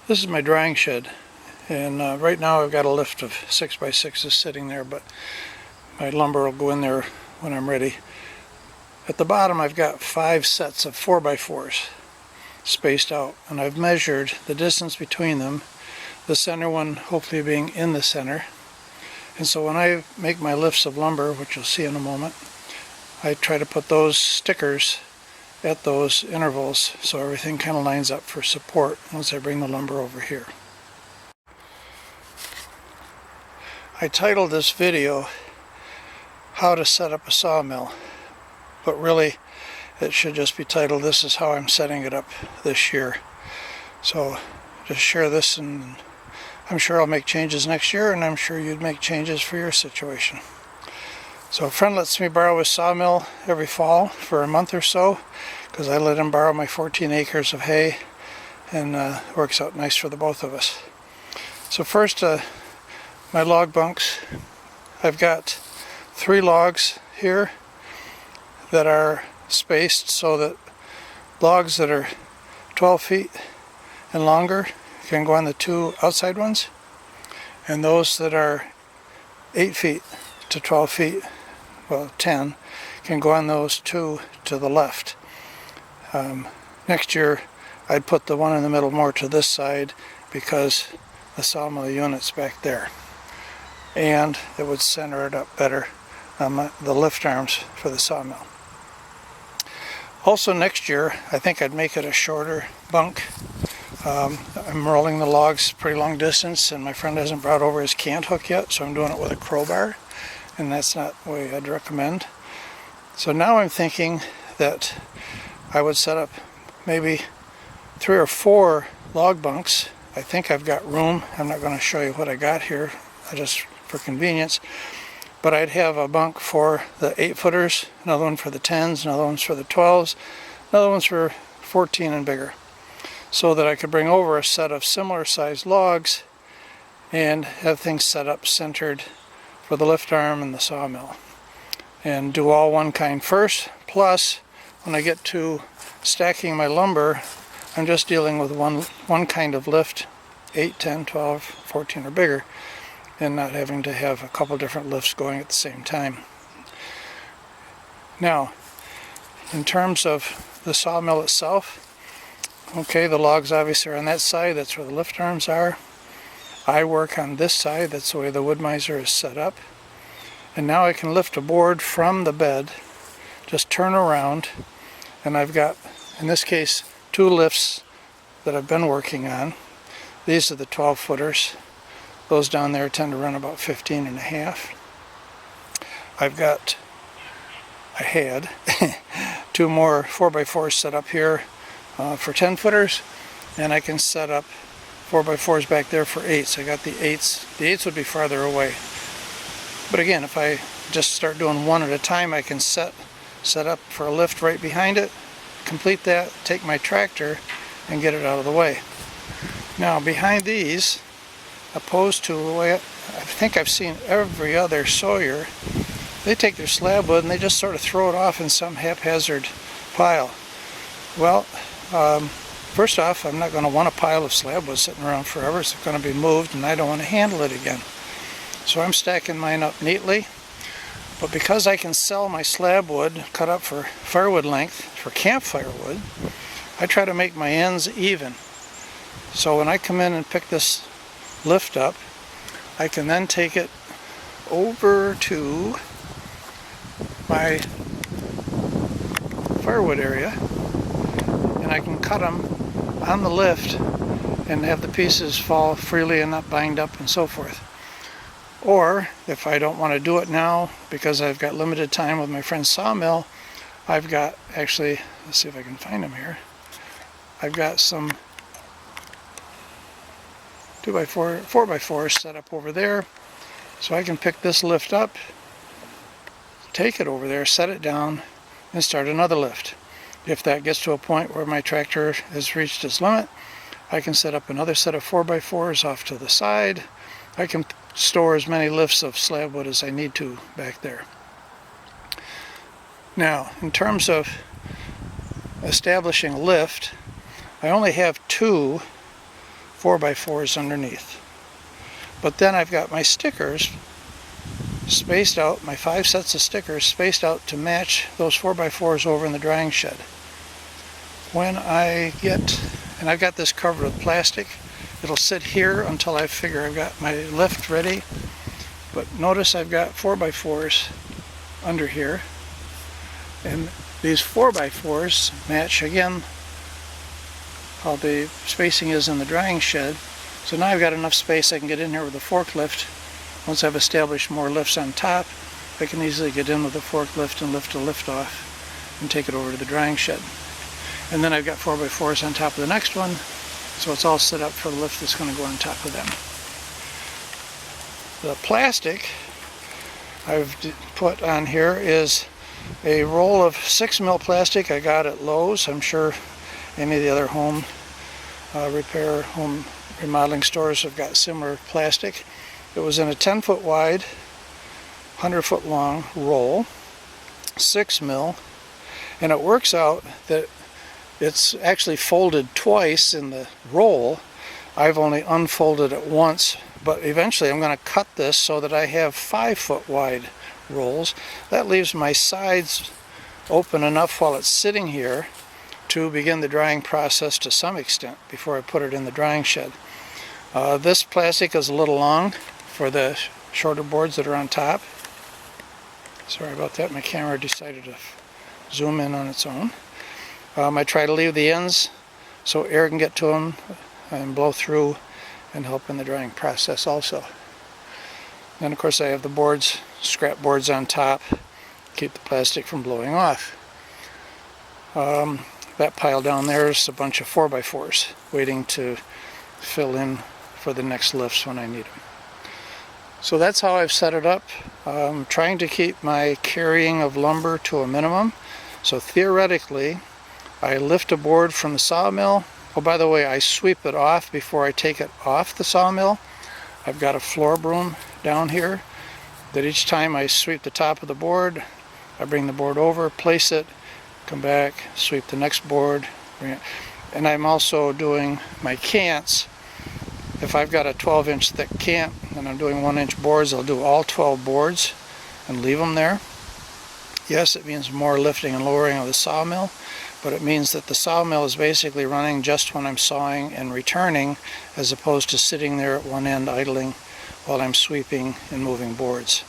This is my drying shed, and right now I've got a lift of 6x6s sitting there, but my lumber will go in there when I'm ready. At the bottom I've got 5 sets of 4x4s spaced out, and I've measured the distance between them, the center one hopefully being in the center. And so when I make my lifts of lumber, which you'll see in a moment, I try to put those stickers at those intervals so everything kind of lines up for support once I bring the lumber over here. I titled this video How to Set Up a Sawmill, but really it should just be titled This is How I'm Setting It Up This Year. So just share this, and I'm sure I'll make changes next year, and I'm sure you'd make changes for your situation. So a friend lets me borrow his sawmill every fall for a month or so, because I let him borrow my 14 acres of hay, and it works out nice for the both of us. So first, my log bunks. I've got 3 logs here that are spaced so that logs that are 12 feet and longer can go on the 2 outside ones, and those that are 8 feet to 12 feet, well 10, can go on those 2 to the left. Next year I'd put the one in the middle more to this side because the sawmill unit's back there, and it would center it up better on the lift arms for the sawmill. Also next year I think I'd make it a shorter bunk. I'm rolling the logs pretty long distance, and my friend hasn't brought over his cant hook yet, so I'm doing it with a crowbar, and that's not the way I'd recommend. So now I'm thinking that I would set up maybe 3 or 4 log bunks. I think I've got room. I'm not going to show you what I got here, just for convenience, but I'd have a bunk for the 8-footers, another one for the 10s, another one's for the 12s, another one's for 14 and bigger, so that I could bring over a set of similar sized logs and have things set up centered for the lift arm and the sawmill, and do all one kind first. Plus, when I get to stacking my lumber, I'm just dealing with one kind of lift, 8, 10, 12, 14 or bigger, and not having to have a couple different lifts going at the same time. Now, in terms of the sawmill itself, okay, the logs obviously are on that side, that's where the lift arms are. I work on this side, that's the way the wood miser is set up. And now I can lift a board from the bed, just turn around, and I've got, in this case, 2 lifts that I've been working on. These are the 12-footers. Those down there tend to run about 15 and a half. I had 2 more 4x4s set up here for 10-footers, and I can set up 4x4s back there for 8s. I got the 8s. The 8s would be farther away. But again, if I just start doing one at a time, I can set up for a lift right behind it, complete that, take my tractor, and get it out of the way. Now behind these, opposed to the way I think I've seen every other sawyer, they take their slab wood and they just sort of throw it off in some haphazard pile. Well, first off, I'm not going to want a pile of slab wood sitting around forever. It's going to be moved, and I don't want to handle it again. So I'm stacking mine up neatly. But because I can sell my slab wood cut up for firewood length, for campfire wood, I try to make my ends even. So when I come in and pick this lift up, I can then take it over to my firewood area, and I can cut them on the lift and have the pieces fall freely and not bind up and so forth. Or if I don't want to do it now because I've got limited time with my friend's sawmill, I've got, actually, let's see if I can find them here. I've got some 4x4s set up over there, so I can pick this lift up, take it over there, set it down, and start another lift. If that gets to a point where my tractor has reached its limit, I can set up another set of 4x4s off to the side. I can store as many lifts of slab wood as I need to back there. Now, in terms of establishing a lift, I only have 2 4x4s underneath. But then I've got my stickers spaced out, my 5 sets of stickers spaced out to match those 4x4s over in the drying shed. When I get, and I've got this covered with plastic, it'll sit here until I figure I've got my lift ready. But notice I've got 4x4s under here, and these 4x4s match again how the spacing is in the drying shed. So now I've got enough space I can get in here with a forklift. Once I've established more lifts on top, I can easily get in with the forklift and lift the lift off and take it over to the drying shed. And then I've got 4x4s on top of the next one, so it's all set up for the lift that's going to go on top of them. The plastic I've put on here is a roll of 6mm plastic I got at Lowe's. I'm sure any of the other home remodeling stores have got similar plastic. It was in a 10-foot wide, 100-foot long roll, 6mm, and it works out that it's actually folded twice in the roll. I've only unfolded it once, but eventually I'm going to cut this so that I have 5-foot wide rolls. That leaves my sides open enough while it's sitting here to begin the drying process to some extent before I put it in the drying shed. This plastic is a little long for the shorter boards that are on top. Sorry about that, my camera decided to zoom in on its own. I try to leave the ends so air can get to them and blow through and help in the drying process also. Then of course I have the boards, scrap boards on top, keep the plastic from blowing off. That pile down there is a bunch of 4x4s waiting to fill in for the next lifts when I need them. So that's how I've set it up. I'm trying to keep my carrying of lumber to a minimum. So theoretically, I lift a board from the sawmill. Oh, by the way, I sweep it off before I take it off the sawmill. I've got a floor broom down here that each time I sweep the top of the board, I bring the board over, place it, come back, sweep the next board, bring it. And I'm also doing my cants. If I've got a 12-inch thick cant and I'm doing 1-inch boards, I'll do all 12 boards and leave them there. Yes, it means more lifting and lowering of the sawmill, but it means that the sawmill is basically running just when I'm sawing and returning, as opposed to sitting there at one end idling while I'm sweeping and moving boards.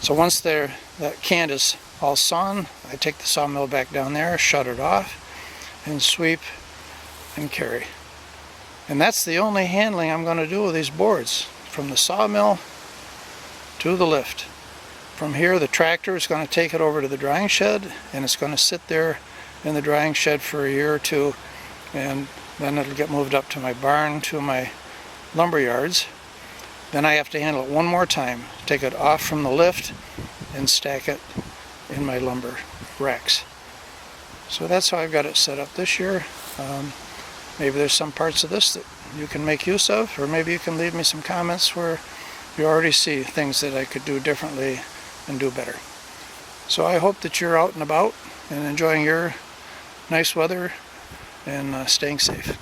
So once that cant is all sawn, I take the sawmill back down there, shut it off, and sweep and carry. And that's the only handling I'm going to do with these boards, from the sawmill to the lift. From here, the tractor is going to take it over to the drying shed, and it's going to sit there in the drying shed for a year or two, and then it'll get moved up to my barn, to my lumber yards. Then I have to handle it one more time, take it off from the lift and stack it in my lumber racks. So that's how I've got it set up this year. Maybe there's some parts of this that you can make use of, or maybe you can leave me some comments where you already see things that I could do differently and do better. So I hope that you're out and about and enjoying your nice weather and staying safe.